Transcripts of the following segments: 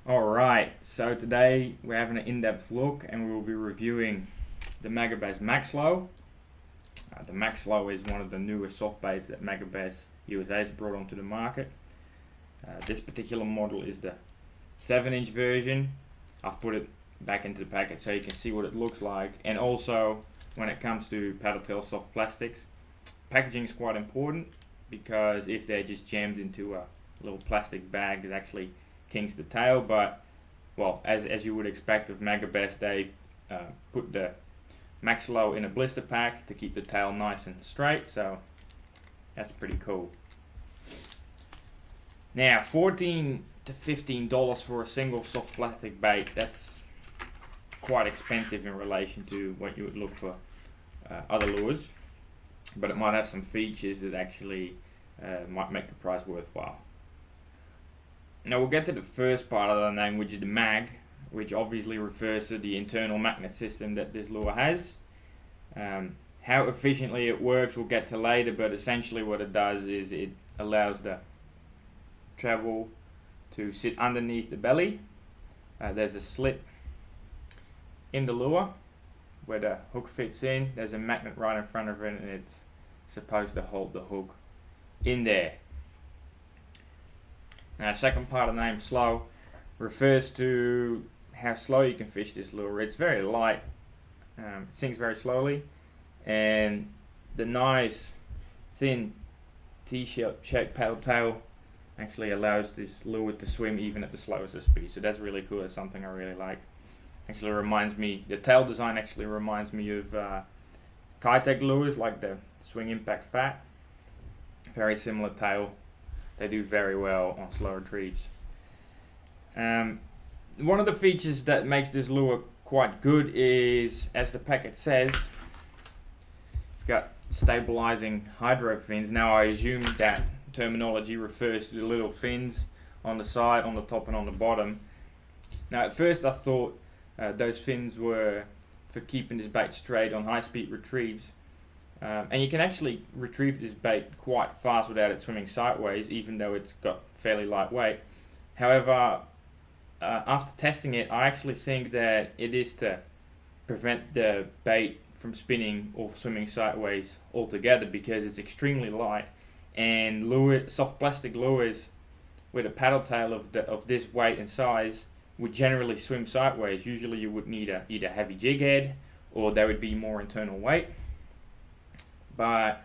Alright, so today we're having an in-depth look and we will be reviewing the Megabass Magslowl. The Magslowl is one of the newest soft baits that Megabass USA has brought onto the market. This particular model is the 7-inch version. I've put it back into the packet so you can see what it looks like, and also when it comes to paddle tail soft plastics, packaging is quite important because if they're just jammed into a little plastic bag, it actually kinks the tail. But well, as you would expect of Megabass, they put the Magslowl in a blister pack to keep the tail nice and straight, so that's pretty cool. Now, $14 to $15 for a single soft plastic bait, that's quite expensive in relation to what you would look for other lures, but it might have some features that actually might make the price worthwhile. Now we'll get to the first part of the name, which is the mag, which obviously refers to the internal magnet system that this lure has. How efficiently it works we'll get to later, but essentially what it does is it allows the travel to sit underneath the belly. There's a slit in the lure where the hook fits in. There's a magnet right in front of it and it's supposed to hold the hook in there. Now, second part of the name, slow, refers to how slow you can fish this lure. It's very light, it sinks very slowly, and the nice thin T-shaped paddle tail actually allows this lure to swim even at the slowest of speed. So that's really cool. That's something I really like. Actually reminds me, the tail design actually reminds me of Kitech lures like the Swing Impact Fat. Very similar tail. They do very well on slow retrieves. One of the features that makes this lure quite good is, as the packet says, it's got stabilizing hydro fins. Now I assume that terminology refers to the little fins on the side, on the top and on the bottom. Now at first I thought those fins were for keeping this bait straight on high speed retrieves. And you can actually retrieve this bait quite fast without it swimming sideways, even though it's got fairly light weight. However, after testing it, I actually think that it is to prevent the bait from spinning or swimming sideways altogether, because it's extremely light, and soft plastic lures with a paddle tail of this weight and size would generally swim sideways. Usually you would need a either heavy jig head or there would be more internal weight. But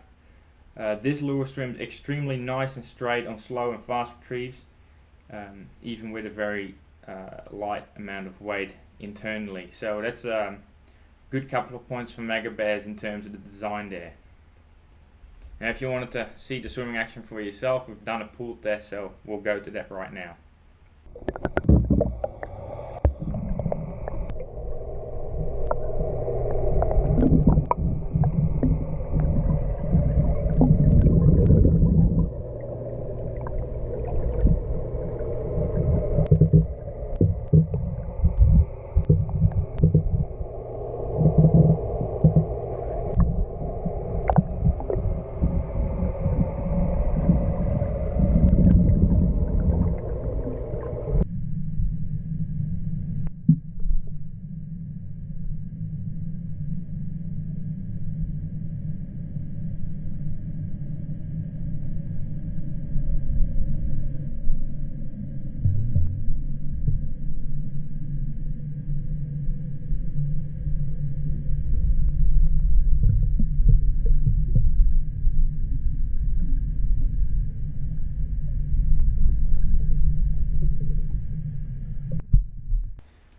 this lure swims extremely nice and straight on slow and fast retrieves, even with a very light amount of weight internally. So that's a good couple of points for Megabass in terms of the design there. Now if you wanted to see the swimming action for yourself, we've done a pool test, so we'll go to that right now.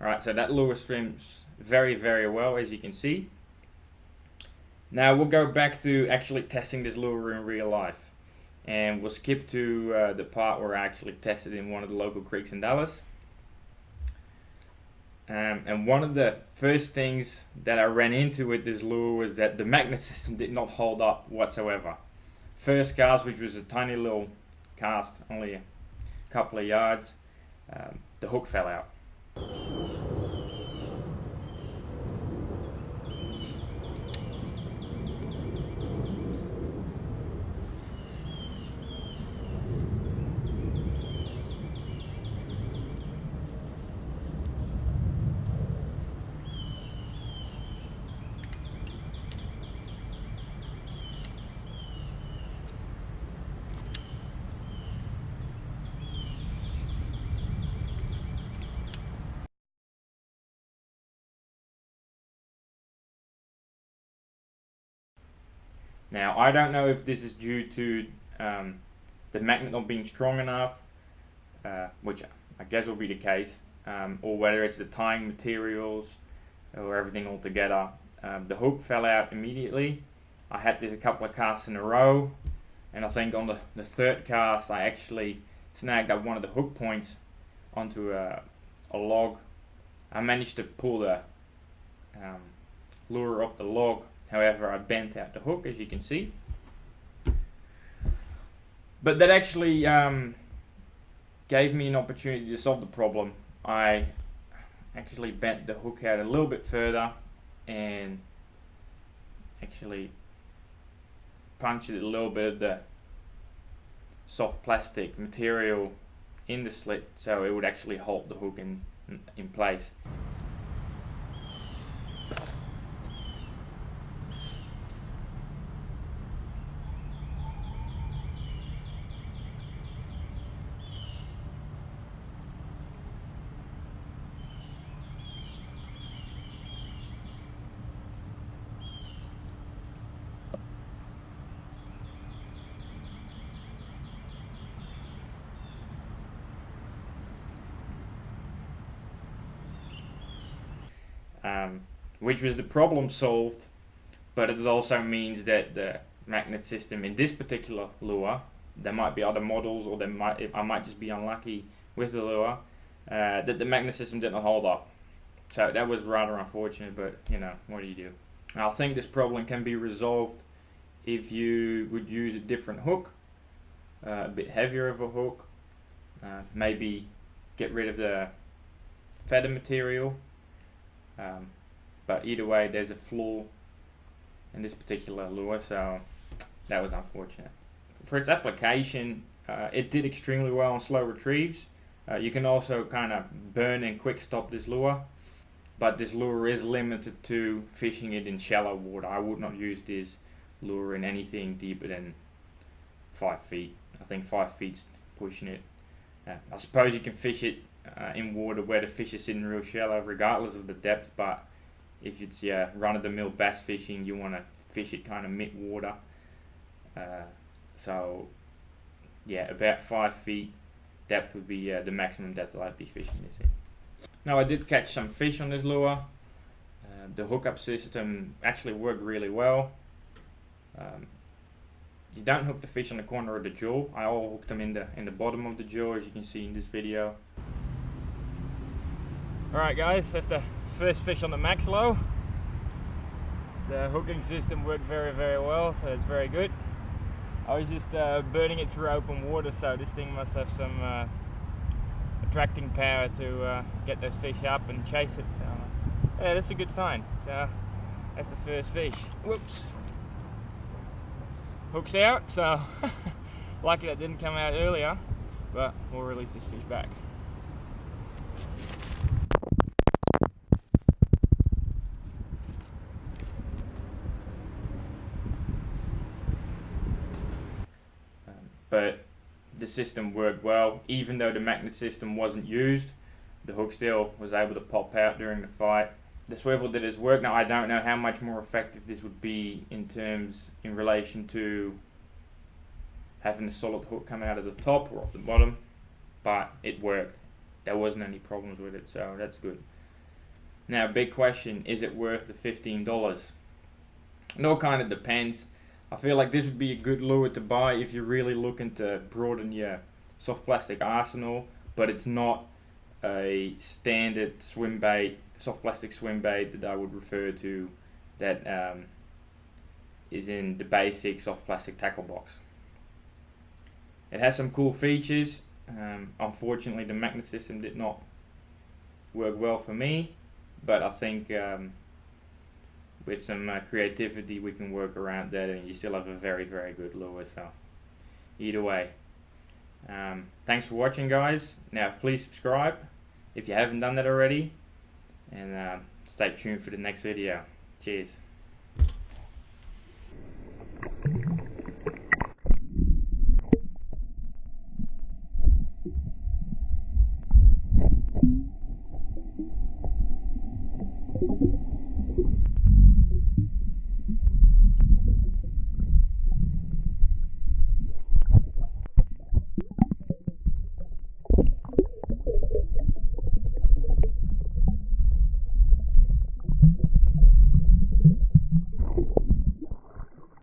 Alright, so that lure swims very, very well, as you can see. Now we'll go back to actually testing this lure in real life, and we'll skip to the part where I actually tested in one of the local creeks in Dallas. And one of the first things that I ran into with this lure was that the magnet system did not hold up whatsoever. First cast, which was a tiny little cast, only a couple of yards, the hook fell out. Now I don't know if this is due to the magnet not being strong enough, which I guess will be the case, or whether it's the tying materials or everything altogether. The hook fell out immediately. I had this a couple of casts in a row, and I think on the third cast I actually snagged up one of the hook points onto a log. I managed to pull the lure off the log, however I bent out the hook, as you can see. But that actually gave me an opportunity to solve the problem. I actually bent the hook out a little bit further and actually punctured a little bit of the soft plastic material in the slit so it would actually hold the hook in place. Which was the problem solved, but it also means that the magnet system in this particular lure, there might be other models, or I might just be unlucky with the lure, that the magnet system didn't hold up. So that was rather unfortunate, but you know, what do you do? I think this problem can be resolved if you would use a different hook, a bit heavier of a hook, maybe get rid of the feather material. But either way, there's a flaw in this particular lure, so that was unfortunate. For its application, it did extremely well on slow retrieves. You can also kind of burn and quick stop this lure, but this lure is limited to fishing it in shallow water. I would not use this lure in anything deeper than 5 feet. I think 5 feet's pushing it. I suppose you can fish it in water where the fish is sitting real shallow regardless of the depth, but if it's run-of-the-mill bass fishing, you want to fish it kind of mid-water. So yeah, about 5 feet depth would be the maximum depth that I'd be fishing this in. Now I did catch some fish on this lure. The hookup system actually worked really well. You don't hook the fish on the corner of the jaw. I all hooked them in the bottom of the jaw, as you can see in this video. Alright guys, that's the first fish on the Magslowl. The hooking system worked very, very well, so it's very good. I was just burning it through open water, so this thing must have some attracting power to get those fish up and chase it. So yeah, that's a good sign. So that's the first fish. Whoops. Hook's out, so lucky that didn't come out earlier, but we'll release this fish back. But the system worked well. Even though the magnet system wasn't used, the hook still was able to pop out during the fight. The swivel did its work. Now I don't know how much more effective this would be in relation to having a solid hook come out of the top or off the bottom, but it worked. There wasn't any problems with it, so that's good. Now big question, is it worth the $15? It all kind of depends. I feel like this would be a good lure to buy if you're really looking to broaden your soft plastic arsenal, but it's not a standard swim bait, soft plastic swim bait that I would refer to that is in the basic soft plastic tackle box. It has some cool features. Unfortunately the magnet system did not work well for me, but I think with some creativity we can work around that and you still have a very, very good lure. So either way, thanks for watching guys. Now please subscribe if you haven't done that already, and stay tuned for the next video. Cheers.